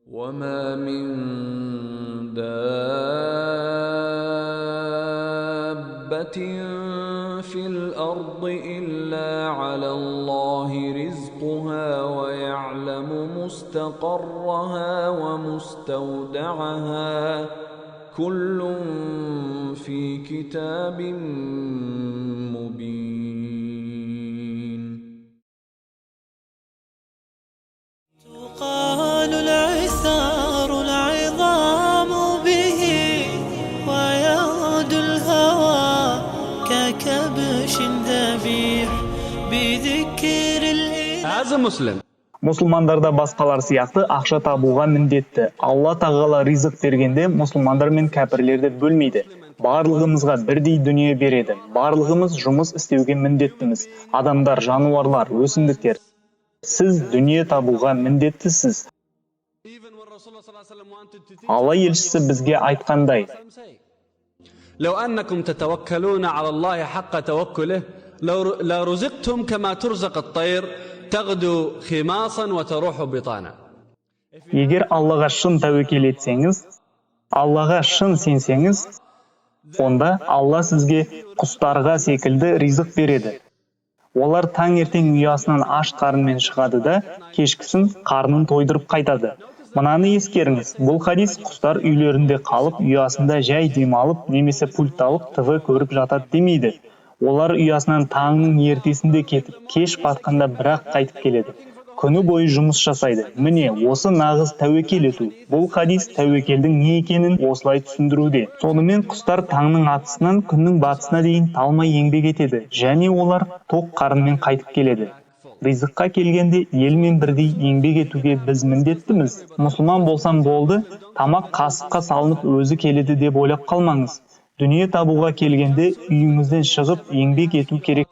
وما من دابة في الأرض إلا على الله رزقها ويعلم مستقرها ومستودعها كل في كتاب مبين. تقال العثار العظام به ويعود الهوى ككبش ذبيح بذكر As a Muslim, Мұсылмандарда басқалар сияқты ақша табуға міндетті. Алла тағала ризық бергенде мұсылмандар мен кәпірлерді бөлмейді. Барлығымызға бірдей дүние береді. Барлығымыз жұмыс істеуге міндеттіміз. Адамдар, жануарлар, өсімдіктер. Сіз дүние табуға міндеттісіз. Алла елшісі бізге айтқандай: لو أنكم تتوكلون على الله حق توكله لرزقتم كما ترزق الطير تغدو خماصا وتروح بطانا. Егер Аллаға шын тәуекел етсеңіз, Аллаға шын сенсеңіз, онда Алла сізге құстарға секілді ризық береді. Олар таңертең ұясынан аш қарынмен шығады да, кешкісін қарнын тойдырып қайтады. Мынаны ескеріңіз, бұл хадис құстар үйлерінде қалып, ұясында жай демалып, немесе пульт алып, ТВ көріп жатады демейді. Олар ұясынан таңның ертесінде кетіп, кеш батқанда бірақ қайтып келеді. Күні бойы жұмыс жасайды. Міне, осы нағыз тәуекел ету. Бұл хадис тәуекелдің не екенін осылай түсіндіруде. Сонымен құстар таңның атысынан күннің батысына дейін талмай еңбек етеді, және олар тоқ қарынмен қайтып келеді. Ризыққа келгенде елмен бірдей еңбек етуге біз міндеттіміз. Мұсылман болсам болды, тамақ қасыққа салынып өзі келеді деп ойлап қалмаңыз. Дүние табуға келгенде үйіңізден шығып еңбек ету керек.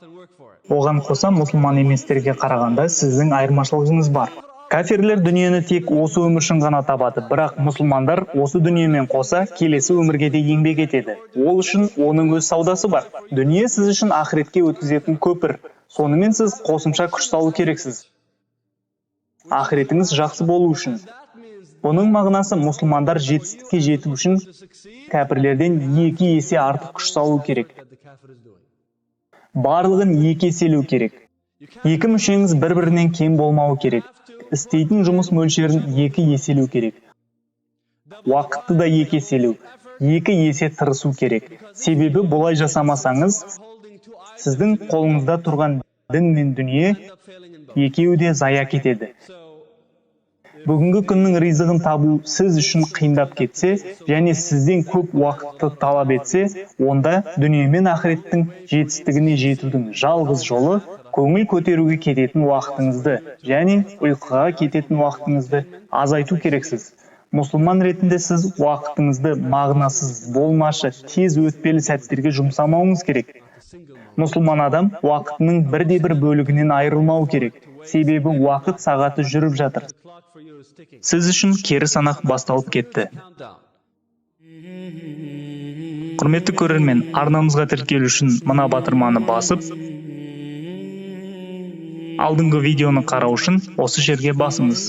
Оған қоса мұсылман еместерге қарағанда сіздің айырмашылығыңыз бар. Кафирлер дүниені тек осы өмір үшін ғана табады, бірақ мұсылмандар осы дүниемен қоса келесі өмірге де еңбек етеді. Ол үшін оның өз саудасы бар. Дүние сіз үшін ақыретке өткізетін көпір. Сонымен сіз қосымша күш салу керексіз. Ақыретіңіз жақсы болу үшін. Оның мағынасы мұсылмандар жетістікке жету үшін кәпірлерден 2 есе артық күш салу керек. Барлығын 2 еселеу керек. 2 мүшеңіз бір-бірінен кем болмауы керек. Істейтін жұмыс мөлшерін 2 еселеу керек. Уақытты да 2 еселеу, 2 есе тырысу керек. Себебі бұлай жасамасаңыз, сіздің қолыңызда тұрған дін мен дүние екеуі де зая кетеді. Бүгінгі күннің ризығын табу сіз үшін қиындап кетсе, және сізден көп уақытты талап етсе, онда дүние мен ақыреттің жетістігіне жетудің жалғыз жолы көңіл көтеруге кететін уақытыңызды, және ұйқыға кететін уақытыңызды азайту керексіз. Мұсылман ретінде сіз уақытыңызды мағынасыз, болмашы, тез өтпелі сәттерге жұмсамауыңыз керек. Мұсылман адам уақытының бірде-бір бөлігінен айырылмау керек. Себебі уақыт сағаты жүріп жатыр. Сіз үшін кері санақ басталып кетті. Құрметті көрермен, арнамызға тіркелу үшін мына батырманы басып, алдыңғы видеоны қарау үшін осы жерге басыңыз.